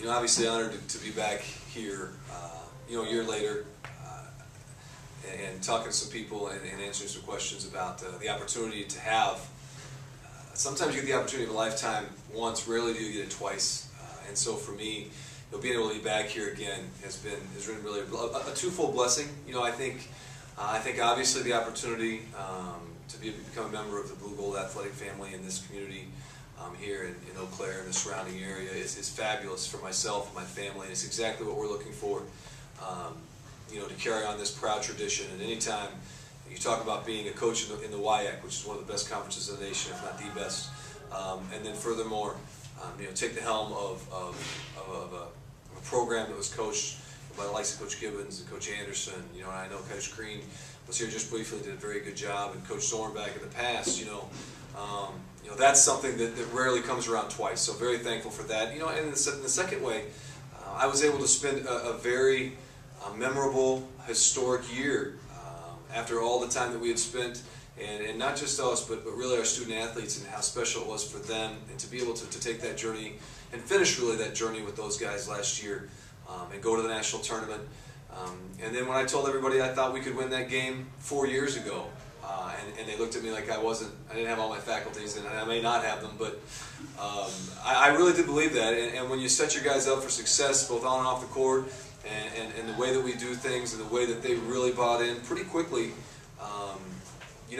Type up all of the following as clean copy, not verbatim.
Obviously honored to be back here, a year later, and talking to some people and answering some questions about the opportunity to have. Sometimes you get the opportunity of a lifetime once, rarely do you get it twice. And so for me, being able to be back here again has been really a twofold blessing. I think obviously the opportunity to become a member of the Blugolds athletic family in this community here in Eau Claire and the surrounding area is fabulous for myself and my family. And it's exactly what we're looking for, to carry on this proud tradition. And anytime you talk about being a coach in the WIAC, which is one of the best conferences in the nation, if not the best, and then furthermore, take the helm of a program that was coached by the likes of Coach Gibbons and Coach Anderson. And I know Coach Green was here just briefly, did a very good job, and Coach Zornback in the past. That's something that rarely comes around twice. So very thankful for that. And in the second way, I was able to spend a very memorable, historic year after all the time that we had spent, and not just us, but really our student athletes, and how special it was for them, and to be able to take that journey and finish really that journey with those guys last year, and go to the national tournament. And then when I told everybody I thought we could win that game 4 years ago, and they looked at me like I didn't have all my faculties, and I may not have them, but I really did believe that. And when you set your guys up for success, both on and off the court, and the way that we do things, and the way that they really bought in pretty quickly,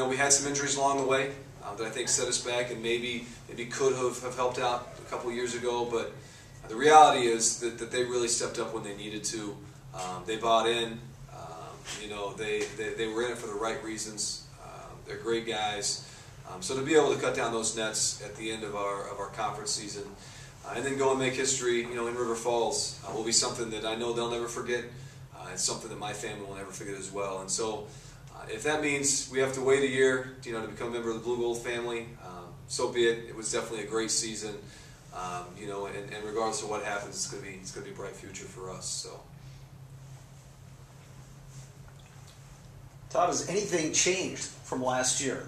we had some injuries along the way that I think set us back, and maybe could have helped out a couple of years ago, but the reality is that they really stepped up when they needed to. They bought in. They were in it for the right reasons. They're great guys. So to be able to cut down those nets at the end of our conference season, and then go and make history, in River Falls, will be something that I know they'll never forget. It's something that my family will never forget as well. And so, if that means we have to wait a year, to become a member of the Blugolds family, so be it. It was definitely a great season, and regardless of what happens, it's going to be a bright future for us. So. Todd, has anything changed from last year?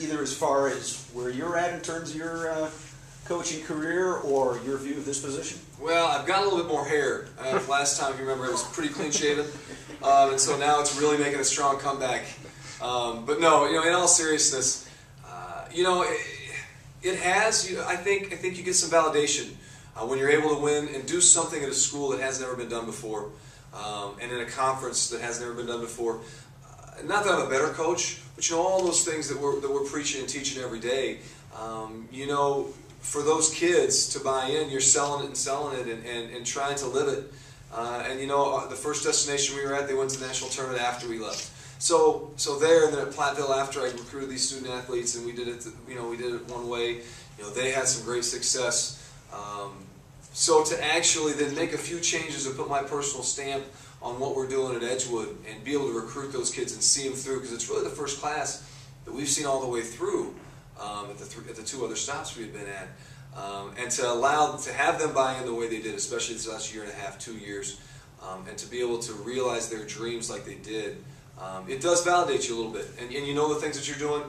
Either as far as where you're at in terms of your coaching career or your view of this position? Well, I've got a little bit more hair. Last time, if you remember, it was pretty clean shaven, and so now it's really making a strong comeback. But no, in all seriousness, it has. I think you get some validation when you're able to win and do something at a school that has never been done before, and in a conference that has never been done before. Not that I'm a better coach, but all those things that we're preaching and teaching every day. For those kids to buy in, you're selling it and trying to live it. And the first destination we were at, they went to the national tournament after we left. So there, and then at Platteville, after I recruited these student athletes, and we did it, we did it one way. They had some great success. So to actually then make a few changes and put my personal stamp on what we're doing at Edgewood, and be able to recruit those kids and see them through, because it's really the first class that we've seen all the way through at the two other stops we had been at, and to have them buy in the way they did, especially this last year and a half, 2 years, and to be able to realize their dreams like they did, it does validate you a little bit, and the things that you're doing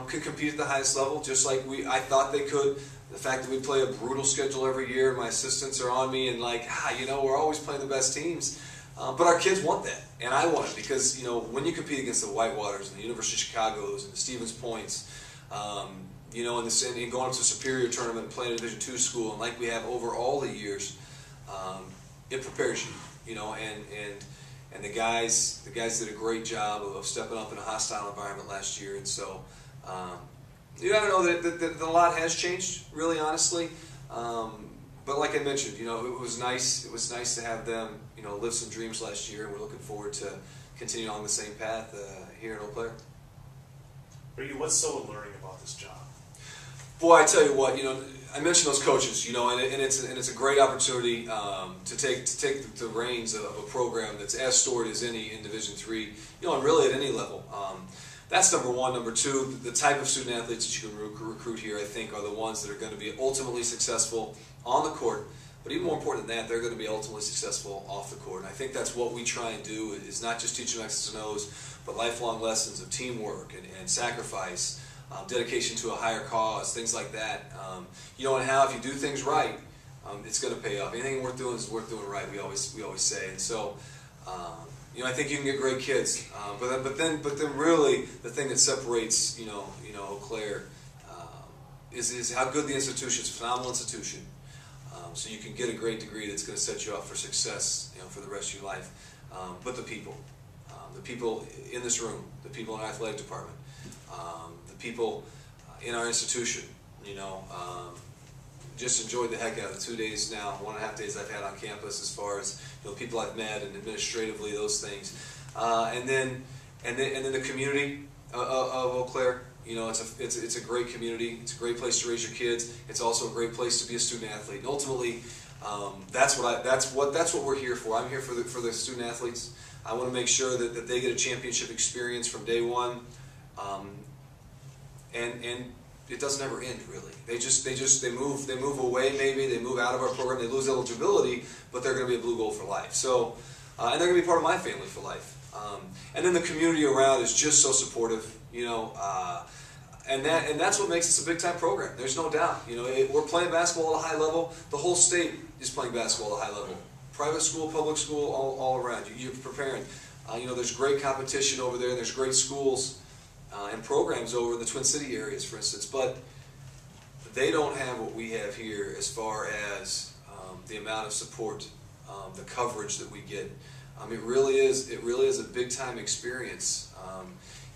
can compete at the highest level, just like I thought they could. The fact that we play a brutal schedule every year, my assistants are on me and we're always playing the best teams. But our kids want that, and I want it, because when you compete against the Whitewaters and the University of Chicago's and the Stevens Points, and going up to a Superior tournament and playing a Division II school, and like we have over all the years, it prepares you, and the guys did a great job of stepping up in a hostile environment last year, and so I don't know that a lot has changed, really, honestly. But like I mentioned, it was nice. It was nice to have them, live some dreams last year, and we're looking forward to continuing on the same path here in Eau Claire. What's so alluring about this job? Boy, I tell you what, I mentioned those coaches, and it's a great opportunity to take the reins of a program that's as storied as any in Division III, and really at any level. That's number one. Number two, the type of student athletes that you can recruit here, I think, are the ones that are going to be ultimately successful on the court. But even more important than that, they're going to be ultimately successful off the court. And I think that's what we try and do, is not just teach them X's and O's, but lifelong lessons of teamwork and sacrifice, dedication to a higher cause, things like that. And how if you do things right, it's going to pay off. Anything worth doing is worth doing right. We always say, and so. I think you can get great kids, but then really the thing that separates Eau Claire is how good the institution is. A phenomenal institution, so you can get a great degree that's going to set you up for success, for the rest of your life. But the people in this room, the people in our athletic department, the people in our institution, just enjoyed the heck out of the 2 days now, 1.5 days I've had on campus, as far as people I've met and administratively, those things, and then the community of Eau Claire. It's a great community. It's a great place to raise your kids. It's also a great place to be a student athlete. And ultimately, that's what we're here for. I'm here for the student athletes. I want to make sure that they get a championship experience from day one, and it doesn't ever end, really. They move away, maybe they move out of our program, they lose eligibility, but they're going to be a Blue Gold for life. So, and they're going to be part of my family for life. And then the community around is just so supportive, and that's what makes us a big time program. There's no doubt. We're playing basketball at a high level. The whole state is playing basketball at a high level. Private school, public school, all around. You're preparing. There's great competition over there. There's great schools and programs over in the Twin City areas, for instance, but they don't have what we have here as far as the amount of support, the coverage that we get. It really is a big time experience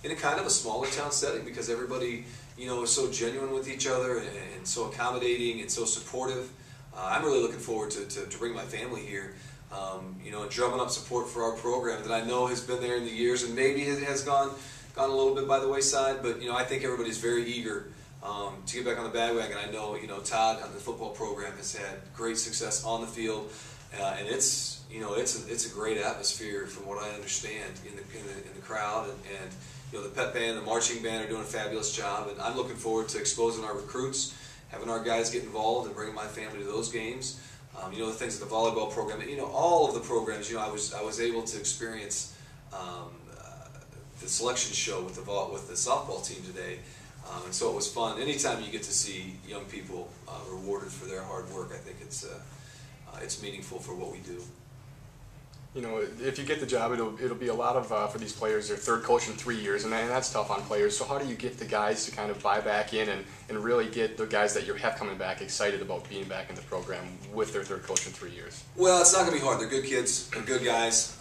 in a kind of a smaller town setting, because everybody is so genuine with each other and so accommodating and so supportive. I'm really looking forward to bring my family here, and drumming up support for our program that I know has been there in the years, and maybe it has gone a little bit by the wayside, but I think everybody's very eager to get back on the bandwagon. I know Todd on the football program has had great success on the field, and it's a great atmosphere from what I understand in the crowd, and the pep band, the marching band are doing a fabulous job, and I'm looking forward to exposing our recruits, having our guys get involved, and bringing my family to those games. The things at the volleyball program, all of the programs. I was able to experience the selection show with the softball team today, and so it was fun. Anytime you get to see young people rewarded for their hard work, I think it's meaningful for what we do. If you get the job, it'll be a lot of for these players, their third coach in 3 years, and that's tough on players. So how do you get the guys to kind of buy back in and really get the guys that you have coming back excited about being back in the program with their third coach in 3 years? Well, it's not going to be hard. They're good kids. They're good guys.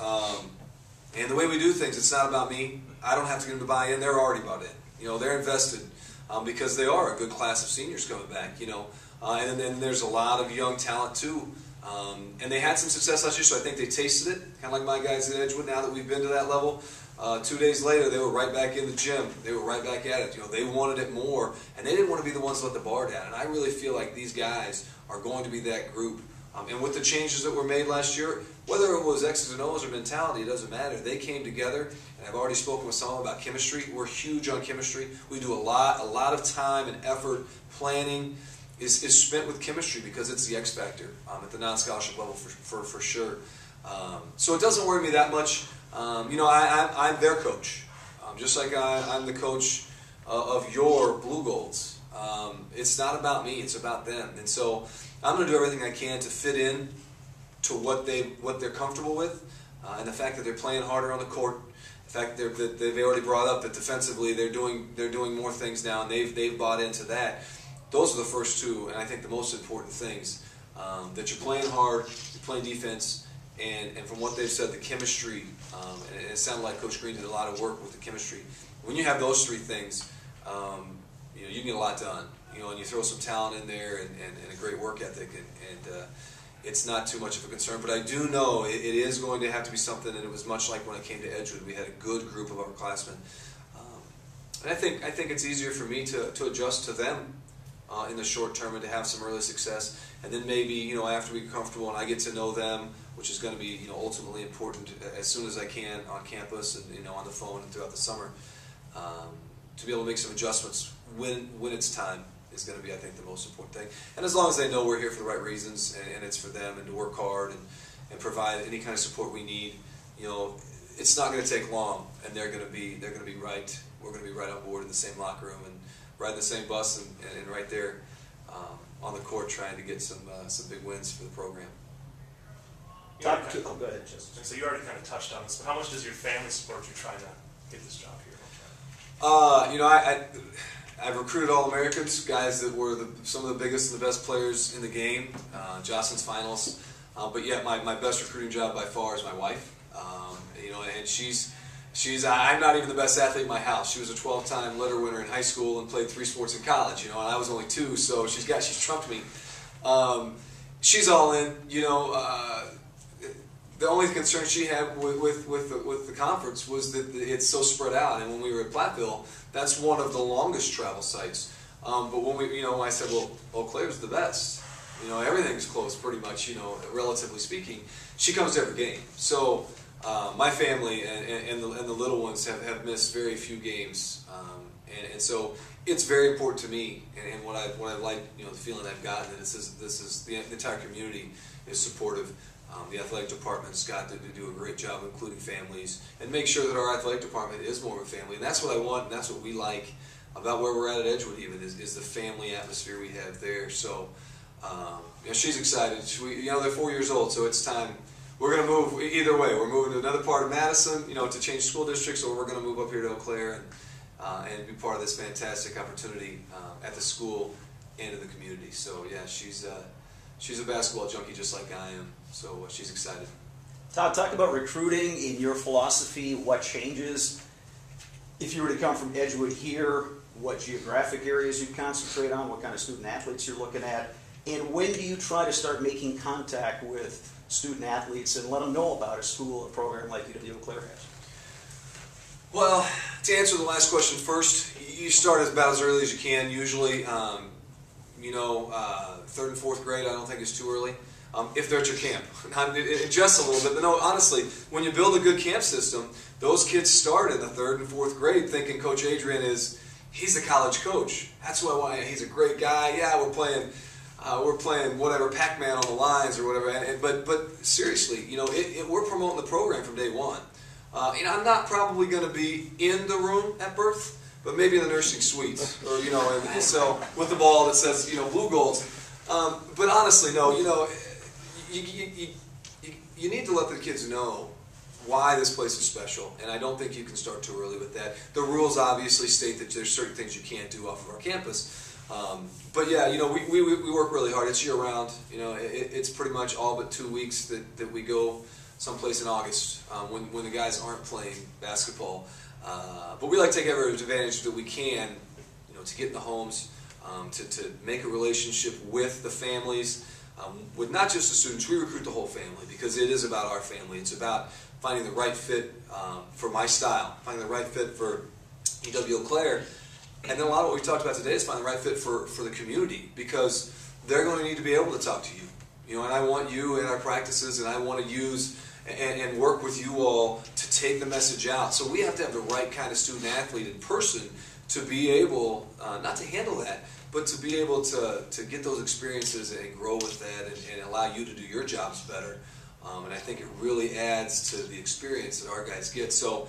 And the way we do things, it's not about me. I don't have to get them to buy in. They're already bought in. They're invested because they are a good class of seniors coming back. And then there's a lot of young talent too. And they had some success last year, so I think they tasted it, kind of like my guys at Edgewood. Now that we've been to that level, 2 days later, they were right back in the gym. They were right back at it. They wanted it more, and they didn't want to be the ones to let the bar down. And I really feel like these guys are going to be that group. And with the changes that were made last year, whether it was X's and O's or mentality, it doesn't matter. They came together, and I've already spoken with someone about chemistry. We're huge on chemistry. We do a lot of time and effort planning is spent with chemistry, because it's the X factor at the non-scholarship level for sure. So it doesn't worry me that much. I'm their coach, just like I'm the coach of your Blugolds. It's not about me; it's about them. And so I'm going to do everything I can to fit in to what they're comfortable with, and the fact that they're playing harder on the court. The fact that they've already brought up that defensively they're doing more things now, and they've bought into that. Those are the first two, and I think the most important things, that you're playing hard, you're playing defense, and from what they've said, the chemistry, and it sounded like Coach Green did a lot of work with the chemistry. When you have those three things, you can get a lot done, and you throw some talent in there and a great work ethic, and it's not too much of a concern. But I do know it is going to have to be something, and it was much like when I came to Edgewood. We had a good group of upperclassmen, and I think it's easier for me to adjust to them in the short term, and to have some early success, and then maybe after we get comfortable and I get to know them, which is going to be ultimately important as soon as I can on campus and on the phone and throughout the summer, to be able to make some adjustments when it's time is going to be, I think, the most important thing. And as long as they know we're here for the right reasons, and it's for them, and to work hard and provide any kind of support we need, it's not going to take long, and they're going to be right. We're going to be right on board in the same locker room, and riding the same bus and right there on the court trying to get some big wins for the program. Go ahead, Justin. So you already kind of touched on this, but how much does your family support you trying to get this job here? I've recruited All-Americans, guys that were some of the biggest and the best players in the game, Jocelyn's finalists. But yet my best recruiting job by far is my wife. And I'm not even the best athlete in my house. She was a 12-time letter winner in high school and played 3 sports in college. And I was only 2, so she's trumped me. She's all in. The only concern she had with the conference was that it's so spread out. And when we were at Platteville, that's one of the longest travel sites. But when I said, well, Eau Claire's the best. Everything's close, pretty much. Relatively speaking, she comes to every game. So my family and the little ones have missed very few games, and so it's very important to me. And what I like, the feeling I've gotten, that this is the entire community is supportive. The athletic department's got to do a great job including families and make sure that our athletic department is more of a family. And that's what I want, and that's what we like about where we're at Edgewood even, is the family atmosphere we have there. So she's excited. They're 4 years old, so it's time. We're going to move either way. We're moving to another part of Madison, to change school districts, or we're going to move up here to Eau Claire and be part of this fantastic opportunity at the school and in the community. So yeah, she's a basketball junkie just like I am. So she's excited. Todd, talk about recruiting in your philosophy. What changes if you were to come from Edgewood here? What geographic areas you concentrate on? What kind of student athletes you're looking at? And when do you try to start making contact with student athletes and let them know about a school, a program like UW Eau Claire has? Well, to answer the last question first, you start about as early as you can. Usually, 3rd and 4th grade, I don't think is too early. If they're at your camp. It adjusts a little bit, but no, honestly, when you build a good camp system, those kids start in the 3rd and 4th grade thinking Coach Adrian he's a college coach. That's who I want. He's a great guy. Yeah, we're playing whatever Pac-Man on the lines or whatever. But seriously, we're promoting the program from day one. I'm not probably going to be in the room at birth, but maybe in the nursing suite, or and so with the ball that says Blugolds. But honestly, no, you need to let the kids know why this place is special, and I don't think you can start too early with that. The rules obviously state that there's certain things you can't do off of our campus. But yeah, we work really hard. It's year-round. It's pretty much all but 2 weeks that we go someplace in August when the guys aren't playing basketball. But we like to take every advantage that we can, to get in the homes, to make a relationship with the families, with not just the students. We recruit the whole family because it is about our family. It's about finding the right fit for my style, finding the right fit for UW Eau Claire. And then a lot of what we talked about today is finding the right fit for the community, because they're going to need to be able to talk to you. And I want you in our practices, and I want to use and work with you all to take the message out. So we have to have the right kind of student athlete in person to be able, not to handle that, but to be able to get those experiences and grow with that and allow you to do your jobs better. And I think it really adds to the experience that our guys get. So,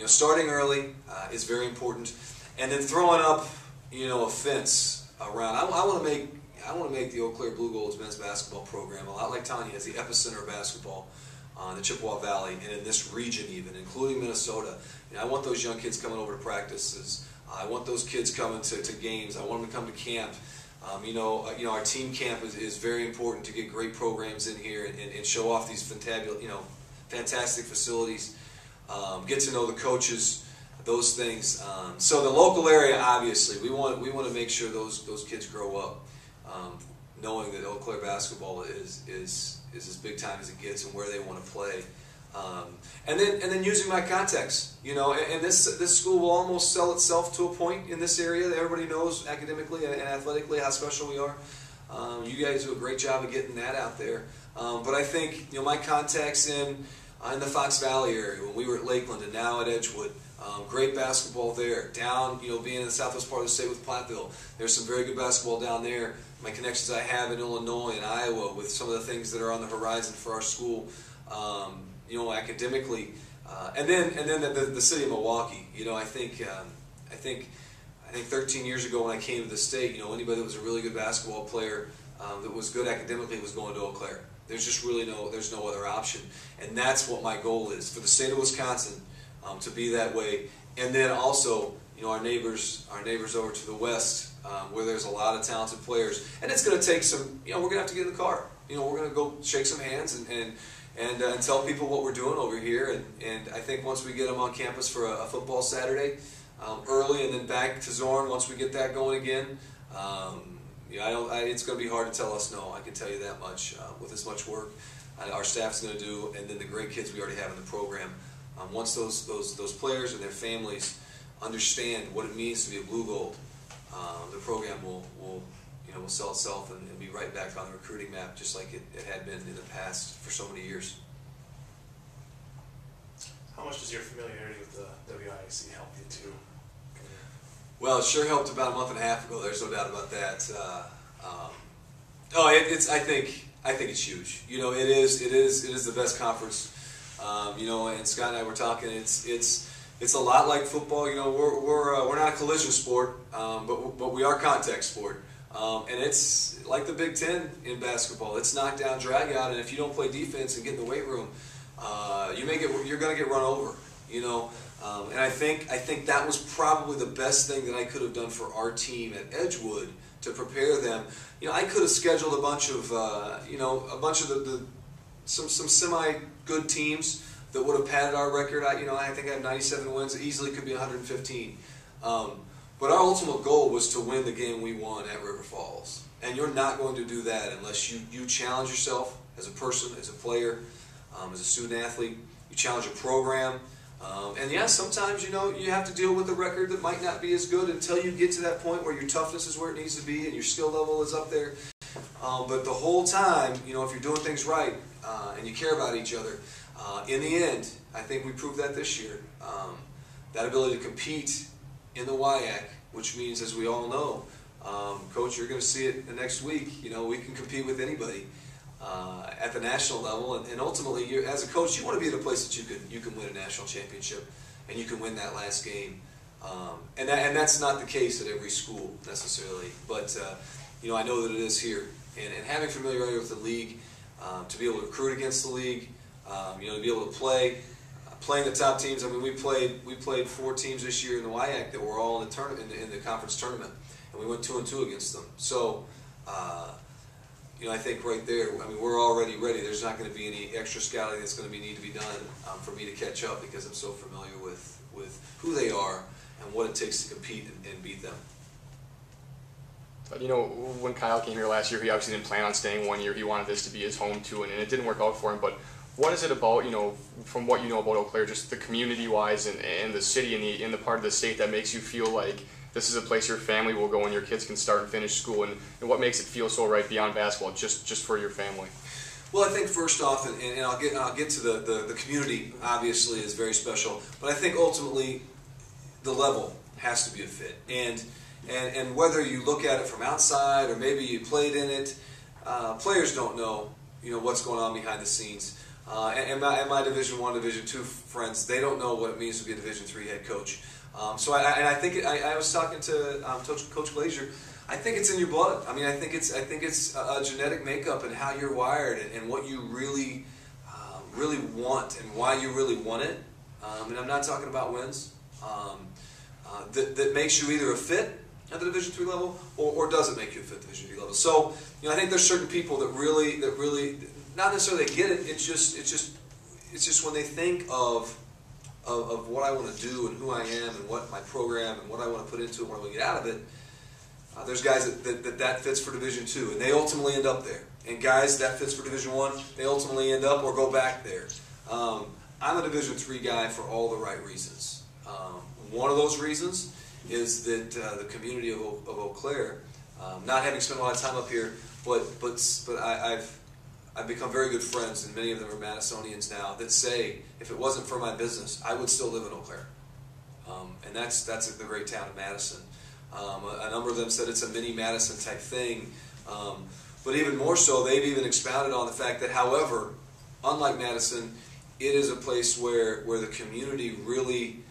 starting early is very important. And then throwing up, a fence around. I want to make the Eau Claire Blugolds men's basketball program a lot like Tanya, as the epicenter of basketball in the Chippewa Valley and in this region even, including Minnesota. I want those young kids coming over to practices. I want those kids coming to games. I want them to come to camp. Our team camp is very important to get great programs in here and show off these fantastic facilities. Get to know the coaches. Those things. So the local area, obviously, we want to make sure those kids grow up knowing that Eau Claire basketball is as big time as it gets and where they want to play. And then using my contacts, and this school will almost sell itself to a point in this area that everybody knows academically and athletically how special we are. You guys do a great job of getting that out there. But I think my contacts in the Fox Valley area when we were at Lakeland and now at Edgewood. Great basketball there. Down, being in the southwest part of the state with Platteville, there's some very good basketball down there. My connections I have in Illinois and Iowa with some of the things that are on the horizon for our school, academically, and then the city of Milwaukee. I think I think 13 years ago when I came to the state, anybody that was a really good basketball player that was good academically was going to Eau Claire. There's just really there's no other option, and that's what my goal is for the state of Wisconsin, to be that way. And then also, our neighbors over to the west, where there's a lot of talented players, and it's going to take some. We're going to have to get in the car. We're going to go shake some hands and tell people what we're doing over here. And I think once we get them on campus for a football Saturday early, and then back to Zorn once we get that going again. It's going to be hard to tell us no. I can tell you that much. With as much work our staff's going to do, and then the great kids we already have in the program. Once those players and their families understand what it means to be a Blugold, the program will sell itself and be right back on the recruiting map, just like it had been in the past for so many years. How much does your familiarity with the WIAC help you too? Well, it sure helped about a month and a half ago. There's no doubt about that. I think it's huge. It is the best conference. And Scott and I were talking. It's a lot like football. We're not a collision sport, but we are contact sport. And it's like the Big Ten in basketball. It's knock down, drag out, and if you don't play defense and get in the weight room, you're going to get run over. And I think that was probably the best thing that I could have done for our team at Edgewood to prepare them. I could have scheduled a bunch of some semi good teams that would have padded our record. I think I have 97 wins. It easily could be 115. But our ultimate goal was to win the game we won at River Falls. And you're not going to do that unless you challenge yourself as a person, as a player, as a student athlete. You challenge a program. And yeah, sometimes you have to deal with a record that might not be as good until you get to that point where your toughness is where it needs to be and your skill level is up there. But the whole time, if you're doing things right and you care about each other, in the end, I think we proved that this year. That ability to compete in the WIAC, which means, as we all know, Coach, you're going to see it the next week. We can compete with anybody at the national level, and ultimately, as a coach, you want to be at a place that you can win a national championship and you can win that last game. And that's not the case at every school necessarily, but I know that it is here. And having familiarity with the league, to be able to recruit against the league, to be able to playing the top teams. I mean, we played 4 teams this year in the WIAC that were all in the tournament, in the conference tournament, and we went 2-2 against them. So, I think right there, we're already ready. There's not going to be any extra scouting that's going to need to be done for me to catch up, because I'm so familiar with who they are and what it takes to compete and beat them. But when Kyle came here last year, he obviously didn't plan on staying 1 year. He wanted this to be his home too, and it didn't work out for him. But what is it about, from what you know about Eau Claire, just the community-wise and the city and the part of the state that makes you feel like this is a place your family will go and your kids can start and finish school, and what makes it feel so right beyond basketball, just for your family? Well, I think first off, and I'll get to the community. Obviously, is very special, but I think ultimately the level has to be a fit, and whether you look at it from outside or maybe you played in it, players don't know what's going on behind the scenes. And my Division I, Division II friends, they don't know what it means to be a Division III head coach. So I think I was talking to Coach Glazier. I think it's in your blood. I think it's a genetic makeup and how you're wired and what you really want and why you really want it. And I'm not talking about wins. That makes you either a fit at the Division III level or doesn't make you a fit at the Division III level. So I think there's certain people that really not necessarily get it. It's just when they think of what I want to do and who I am and what my program and what I want to put into it, what I want to get out of it. There's guys that fits for Division II, and they ultimately end up there. And guys that fits for Division I, they ultimately end up or go back there. I'm a Division III guy for all the right reasons. One of those reasons is that the community of Eau Claire, not having spent a lot of time up here, but I've become very good friends, and many of them are Madisonians now, that say, if it wasn't for my business, I would still live in Eau Claire. And that's the great town of Madison. A number of them said it's a mini Madison type thing. But even more so, they've even expounded on the fact that, however, unlike Madison, it is a place where the community really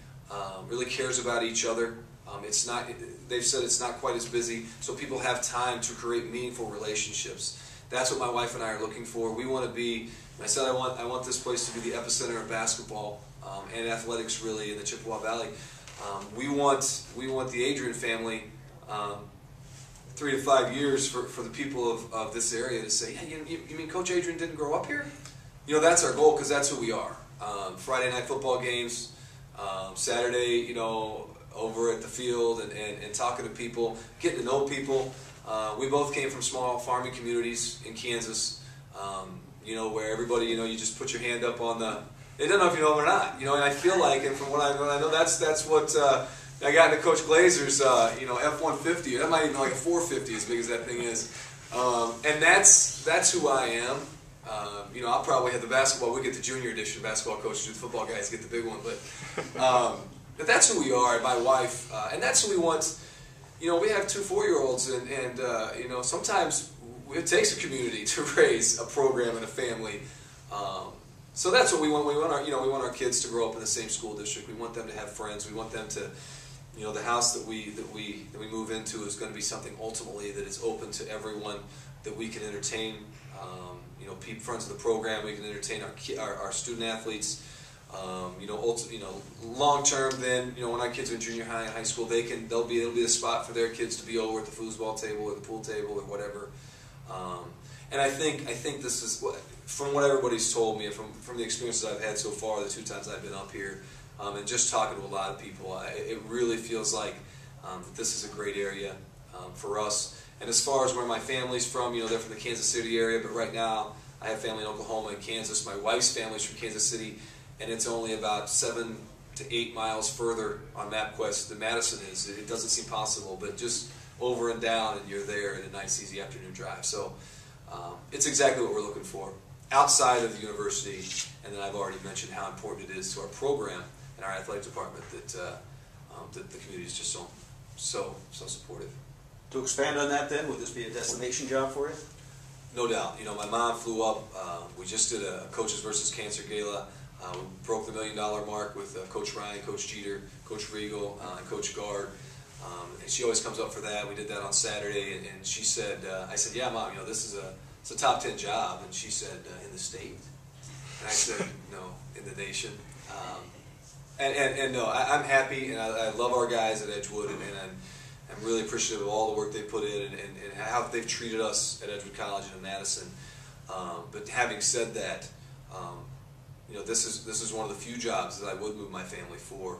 cares about each other. It's not. They've said it's not quite as busy, so people have time to create meaningful relationships. That's what my wife and I are looking for. We want to be. I said I want this place to be the epicenter of basketball and athletics, really, in the Chippewa Valley. We want the Adrian family. 3 to 5 years for the people of this area to say, hey, you mean Coach Adrian didn't grow up here? You know, that's our goal, because that's who we are. Friday night football games, Saturday, you know, over at the field and talking to people, getting to know people. We both came from small farming communities in Kansas, you know, where everybody, you know, you just put your hand up on the, they don't know if you know them or not, you know, and I feel like, and from what I know, that's what I got into Coach Glazer's, you know, F-150. That might even be like a 450 as big as that thing is. And that's who I am. You know, I'll probably have the basketball. We get the junior edition basketball coach. The football guys get the big one. But that's who we are. And my wife, and that's who we want. You know, we have 2 4-year-olds, and you know, sometimes it takes a community to raise a program and a family. So that's what we want. We want our kids to grow up in the same school district. We want them to have friends. We want them to, you know, the house that we move into is going to be something ultimately that is open to everyone, that we can entertain. You know, friends of the program. We can entertain our student athletes. You know, long term. Then, you know, when our kids are in junior high and high school, it'll be a spot for their kids to be over at the foosball table or the pool table or whatever. And I think this is from what everybody's told me, and from the experiences I've had so far, the 2 times I've been up here, and just talking to a lot of people, it really feels like this is a great area for us. And as far as where my family's from, you know, they're from the Kansas City area, but right now I have family in Oklahoma and Kansas. My wife's family's from Kansas City, and it's only about 7 to 8 miles further on MapQuest than Madison is. It doesn't seem possible, but just over and down, and you're there in a nice, easy afternoon drive. So it's exactly what we're looking for outside of the university. And then I've already mentioned how important it is to our program and our athletic department that the community is just so supportive. To expand on that, then, would this be a destination job for you? No doubt. You know, my mom flew up. We just did a Coaches versus Cancer Gala. We broke the $1 million mark with Coach Ryan, Coach Jeter, Coach Riegel, and Coach Gard. And she always comes up for that. We did that on Saturday, and she said, I said, yeah, Mom, you know, it's a top 10 job. And she said, in the state? And I said, no, in the nation. And no, I'm happy, and I love our guys at Edgewood, and I'm really appreciative of all the work they put in and how they've treated us at Edgewood College and in Madison. But having said that, you know, this is one of the few jobs that I would move my family for,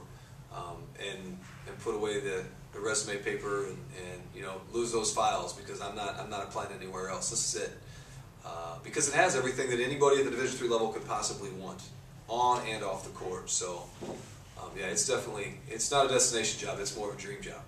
and put away the resume paper and you know, lose those files, because I'm not applying anywhere else. This is it, because it has everything that anybody at the Division III level could possibly want, on and off the court. So yeah, it's not a destination job. It's more of a dream job.